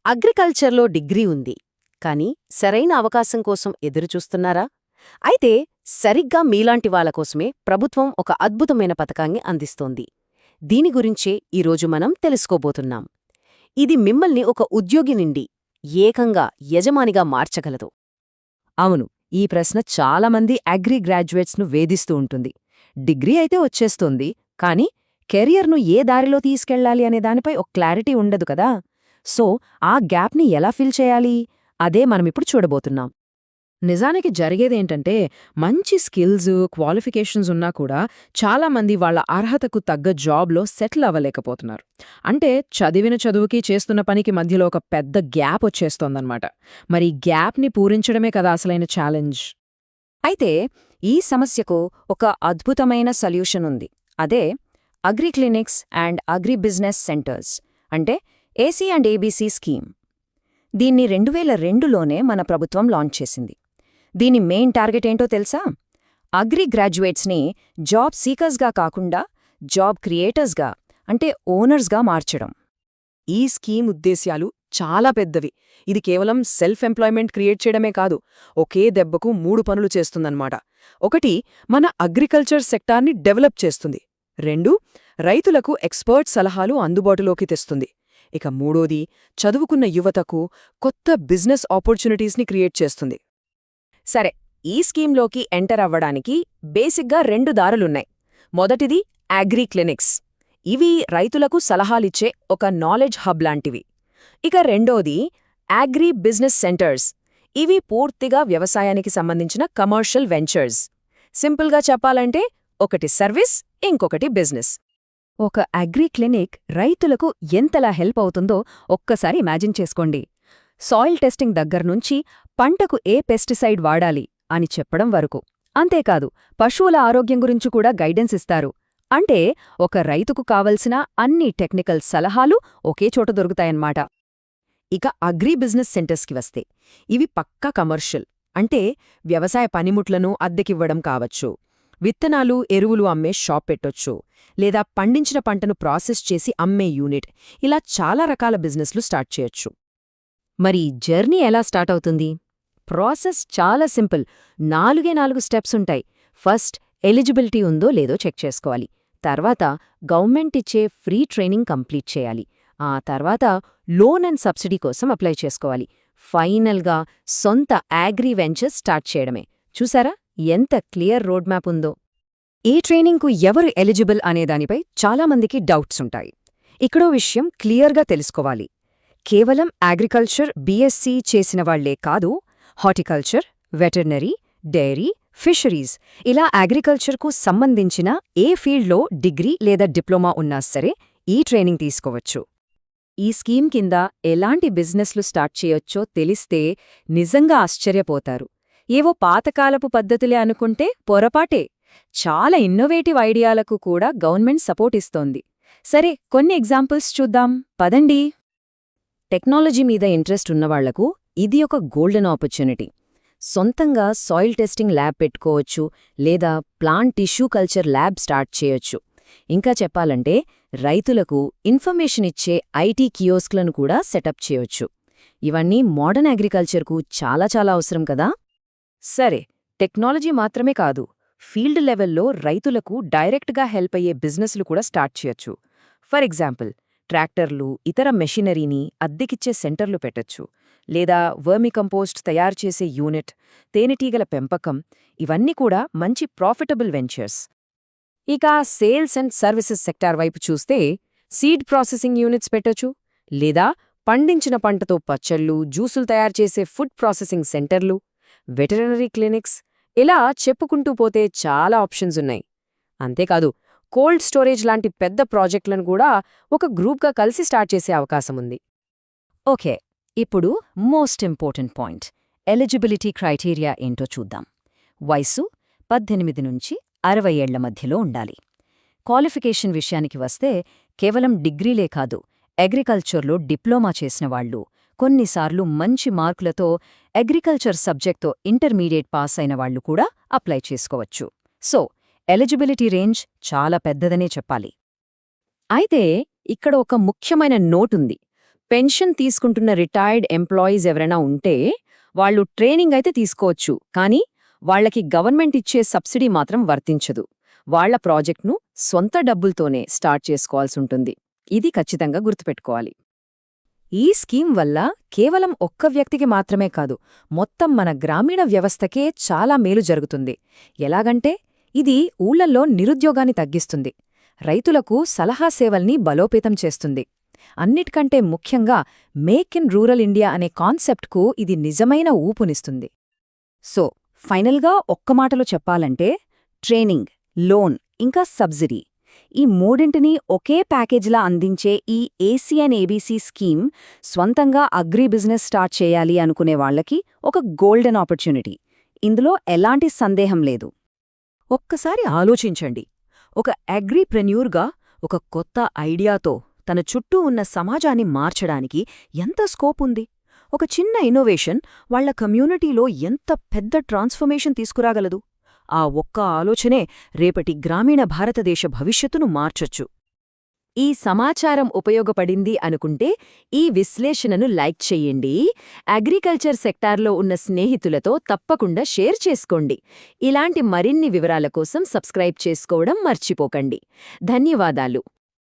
అగ్రికల్చర్లో degree ఉంది, కానీ సరైన అవకాశం కోసం ఎదురుచూస్తున్నారా? అయితే సరిగ్గా మీలాంటి వాళ్ళ కోసమే ప్రభుత్వం ఒక అద్భుతమైన పథకాన్ని అందిస్తోంది. దీని గురించే ఈరోజు మనం తెలుసుకోబోతున్నాం. ఇది మిమ్మల్ని ఒక ఉద్యోగి నుండి ఏకంగా యజమానిగా మార్చగలదు. అవును, ఈ ప్రశ్న చాలామంది అగ్రి గ్రాడ్యుయేట్స్ను వేధిస్తూ ఉంటుంది. డిగ్రీ అయితే వచ్చేస్తుంది, కానీ కెరియర్ను ఏ దారిలో తీసుకెళ్లాలి అనే దానిపై ఒక క్లారిటీ ఉండదు కదా. సో ఆ గ్యాప్ని ఎలా ఫిల్ చేయాలి, అదే మనమిప్పుడు చూడబోతున్నాం. నిజానికి జరిగేదేంటంటే, మంచి స్కిల్స్, క్వాలిఫికేషన్స్ ఉన్నా కూడా చాలామంది వాళ్ళ అర్హతకు తగ్గ జాబ్లో సెటిల్ అవ్వలేకపోతున్నారు. అంటే చదివిన చదువుకి చేస్తున్న పనికి మధ్యలో ఒక పెద్ద గ్యాప్ వచ్చేస్తోందన్నమాట. మరి గ్యాప్ని పూరించడమే కదా అసలైన ఛాలెంజ్. అయితే ఈ సమస్యకు ఒక అద్భుతమైన సొల్యూషన్ ఉంది. అదే agri clinics and agri business centres, అంటే ఏసీ అండ్ ఏబీసీ స్కీమ్. దీన్ని 2002లోనే మన ప్రభుత్వం లాంచ్ చేసింది. దీని మెయిన్ టార్గెట్ ఏంటో తెలుసా? అగ్రి గ్రాడ్యుయేట్స్ని జాబ్ సీకర్స్గా కాకుండా జాబ్ క్రియేటర్స్గా, అంటే ఓనర్స్గా మార్చడం. ఈ స్కీమ్ ఉద్దేశ్యాలు చాలా పెద్దవి. ఇది కేవలం సెల్ఫ్ ఎంప్లాయ్మెంట్ క్రియేట్ చేయడమే కాదు, ఒకే దెబ్బకు 3 పనులు చేస్తుందన్నమాట. 1, మన అగ్రికల్చర్ సెక్టార్ని డెవలప్ చేస్తుంది. 2, రైతులకు ఎక్స్పర్ట్ సలహాలు అందుబాటులోకి తెస్తుంది. ఇక 3, చదువుకున్న యువతకు కొత్త బిజినెస్ ఆపర్చునిటీస్ని క్రియేట్ చేస్తుంది. సరే, ఈ స్కీమ్లోకి ఎంటర్ అవ్వడానికి బేసిక్గా 2 దారులున్నాయి. మొదటిది అగ్రి క్లినిక్స్. ఇవి రైతులకు సలహాలిచ్చే ఒక నాలెడ్జ్ హబ్ లాంటివి. ఇక రెండోది అగ్రి బిజినెస్ సెంటర్స్. ఇవి పూర్తిగా వ్యవసాయానికి సంబంధించిన కమర్షియల్ వెంచర్స్. సింపుల్గా చెప్పాలంటే, ఒకటి సర్వీస్, ఇంకొకటి బిజినెస్. ఒక అగ్రి క్లినిక్ రైతులకు ఎంతలా హెల్ప్ అవుతుందో ఒక్కసారి ఇమాజిన్ చేసుకోండి. సాయిల్ టెస్టింగ్ దగ్గర్నుంచి పంటకు ఏ పెస్టిసైడ్ వాడాలి అని చెప్పడం వరకు. అంతేకాదు, పశువుల ఆరోగ్యం గురించి కూడా గైడెన్స్ ఇస్తారు. అంటే ఒక రైతుకు కావలసిన అన్ని టెక్నికల్ సలహాలు ఒకే చోట దొరుకుతాయన్నమాట. ఇక అగ్రి బిజినెస్ సెంటర్స్కి వస్తే, ఇవి పక్కా కమర్షియల్. అంటే వ్యవసాయ పనిముట్లను అద్దెకివ్వడం కావచ్చు, విత్తనాలు, ఎరువులు అమ్మే షాప్ పెట్టొచ్చు, లేదా పండించిన పంటను ప్రాసెస్ చేసి అమ్మే యూనిట్. ఇలా చాలా రకాల బిజినెస్లు స్టార్ట్ చేయొచ్చు. మరి జర్నీ ఎలా స్టార్ట్ అవుతుంది? ప్రాసెస్ చాలా సింపుల్. 4 స్టెప్స్ ఉంటాయి. ఫస్ట్, ఎలిజిబిలిటీ ఉందో లేదో చెక్ చేసుకోవాలి. తర్వాత గవర్నమెంట్ ఇచ్చే ఫ్రీ ట్రైనింగ్ కంప్లీట్ చేయాలి. ఆ తర్వాత లోన్ అండ్ సబ్సిడీ కోసం అప్లై చేసుకోవాలి. ఫైనల్గా సొంత అగ్రి వెంచర్స్ స్టార్ట్ చేయడమే. చూసారా ఎంత క్లియర్ రోడ్ మ్యాప్ ఉందో? ఈ ట్రైనింగ్కు ఎవరు ఎలిజిబుల్ అనేదానిపై చాలామందికి డౌట్స్ ఉంటాయి. ఇక్కడో విషయం క్లియర్గా తెలుసుకోవాలి. కేవలం అగ్రికల్చర్ బీఎస్సీ చేసిన వాళ్లే కాదు, హార్టికల్చర్, వెటర్నరీ, డైరీ, ఫిషరీస్, ఇలా అగ్రికల్చర్కు సంబంధించిన ఏ ఫీల్డ్లో డిగ్రీ లేదా డిప్లొమా ఉన్నా సరే ఈ ట్రైనింగ్ తీసుకోవచ్చు. ఈ స్కీమ్ కింద ఎలాంటి బిజినెస్లు స్టార్ట్ చేయొచ్చో తెలిస్తే నిజంగా ఆశ్చర్యపోతారు. ఏవో పాతకాలపు పద్ధతులే అనుకుంటే పొరపాటే. చాలా ఇన్నోవేటివ్ ఐడియాలకు కూడా గవర్నమెంట్ సపోర్ట్ ఇస్తోంది. సరే, కొన్ని ఎగ్జాంపుల్స్ చూద్దాం పదండి. టెక్నాలజీ మీద ఇంట్రెస్ట్ ఉన్నవాళ్లకు ఇది ఒక గోల్డెన్ ఆపర్చునిటీ. సొంతంగా సాయిల్ టెస్టింగ్ ల్యాబ్ పెట్టుకోవచ్చు, లేదా plant tissue culture lab start చేయొచ్చు. ఇంకా చెప్పాలంటే, రైతులకు ఇన్ఫర్మేషన్ ఇచ్చే ఐటీ కియోస్క్లను కూడా సెటప్ చేయొచ్చు. ఇవన్నీ మోడర్న్ అగ్రికల్చర్కు చాలా చాలా అవసరం కదా. సరే, టెక్నాలజీ మాత్రమే కాదు, ఫీల్డ్ లెవెల్లో రైతులకు డైరెక్ట్గా హెల్ప్ అయ్యే బిజినెస్లు కూడా స్టార్ట్ చేయొచ్చు. ఫర్ ఎగ్జాంపుల్, ట్రాక్టర్లు, ఇతర మెషినరీని అద్దెకిచ్చే సెంటర్లు పెట్టొచ్చు, లేదా వర్మికంపోస్ట్ తయారు చేసే యూనిట్, తేనెటీగల పెంపకం. ఇవన్నీ కూడా మంచి ప్రాఫిటబుల్ వెంచర్స్. ఇక సేల్స్ అండ్ సర్వీసెస్ సెక్టార్ వైపు చూస్తే, సీడ్ ప్రాసెసింగ్ యూనిట్స్ పెట్టొచ్చు, లేదా పండించిన పంటతో పచ్చళ్ళు, జ్యూసులు తయారు చేసే ఫుడ్ ప్రాసెసింగ్ సెంటర్లు, వెటరనరీ క్లినిక్స్. ఇలా చెప్పుకుంటూ పోతే చాలా ఆప్షన్స్ ఉన్నాయి. అంతేకాదు, కోల్డ్ స్టోరేజ్ లాంటి పెద్ద ప్రాజెక్టులను కూడా ఒక గ్రూప్గా కలిసి స్టార్ట్ చేసే అవకాశముంది. ఓకే, ఇప్పుడు most important point, eligibility criteria ఏంటో చూద్దాం. వయసు 18 నుంచి 60 ఏళ్ల మధ్యలో ఉండాలి. క్వాలిఫికేషన్ విషయానికి వస్తే, కేవలం డిగ్రీలే కాదు, అగ్రికల్చర్లో డిప్లొమా చేసిన వాళ్లు, కొన్నిసార్లు మంచి మార్కులతో అగ్రికల్చర్ సబ్జెక్ట్తో ఇంటర్మీడియట్ పాస్ అయిన వాళ్లు కూడా అప్లై చేసుకోవచ్చు. సో ఎలిజిబిలిటీ రేంజ్ చాలా పెద్దదనే చెప్పాలి. అయితే ఇక్కడ ఒక ముఖ్యమైన నోటుంది. పెన్షన్ తీసుకుంటున్న రిటైర్డ్ ఎంప్లాయీస్ ఎవరైనా ఉంటే వాళ్ళు ట్రైనింగ్ అయితే తీసుకోవచ్చు, కానీ వాళ్ళకి గవర్నమెంట్ ఇచ్చే సబ్సిడీ మాత్రం వర్తించదు. వాళ్ల ప్రాజెక్ట్ను సొంత డబ్బులతోనే స్టార్ట్ చేసుకోవాల్సుంటుంది. ఇది ఖచ్చితంగా గుర్తుపెట్టుకోవాలి. ఈ స్కీమ్ వల్ల కేవలం ఒక్క వ్యక్తికి మాత్రమే కాదు, మొత్తం మన గ్రామీణ వ్యవస్థకే చాలా మేలు జరుగుతుంది. ఎలాగంటే ఇది ఊళ్లల్లో నిరుద్యోగాన్ని తగ్గిస్తుంది, రైతులకు సలహా సేవల్ని బలోపేతం చేస్తుంది. అన్నిటికంటే ముఖ్యంగా మేక్ ఇన్ రూరల్ ఇండియా అనే కాన్సెప్ట్కు ఇది నిజమైన ఊపునిస్తుంది. సో ఫైనల్గా ఒక్క మాటలో చెప్పాలంటే ట్రైనింగ్, లోన్ ఇంకా సబ్సిడీ, ఈ మూడింటినీ ఒకే ప్యాకేజ్లా అందించే ఈ ఏసీఎన్-ఏబీసీ స్కీమ్ స్వంతంగా అగ్రి బిజినెస్ స్టార్ట్ చేయాలి అనుకునే వాళ్లకి ఒక గోల్డెన్ ఆపర్చునిటీ. ఇందులో ఎలాంటి సందేహం లేదు. ఒక్కసారి ఆలోచించండి, ఒక అగ్రిప్రెన్యూర్గా ఒక కొత్త ఐడియాతో తన చుట్టూ ఉన్న సమాజాన్ని మార్చడానికి ఎంత స్కోప్ ఉంది. ఒక చిన్న ఇన్నోవేషన్ వాళ్ల కమ్యూనిటీలో ఎంత పెద్ద ట్రాన్స్ఫర్మేషన్ తీసుకురాగలదు. ఆ ఒక్క ఆలోచనే రేపటి గ్రామీణ భారతదేశ భవిష్యత్తును మార్చొచ్చు. ఈ సమాచారం ఉపయోగపడింది అనుకుంటే ఈ విశ్లేషణను లైక్ చెయ్యండి. అగ్రికల్చర్ సెక్టార్లో ఉన్న స్నేహితులతో తప్పకుండా షేర్ చేసుకోండి. ఇలాంటి మరిన్ని వివరాల కోసం సబ్స్క్రైబ్ చేసుకోవడం మర్చిపోకండి. ధన్యవాదాలు.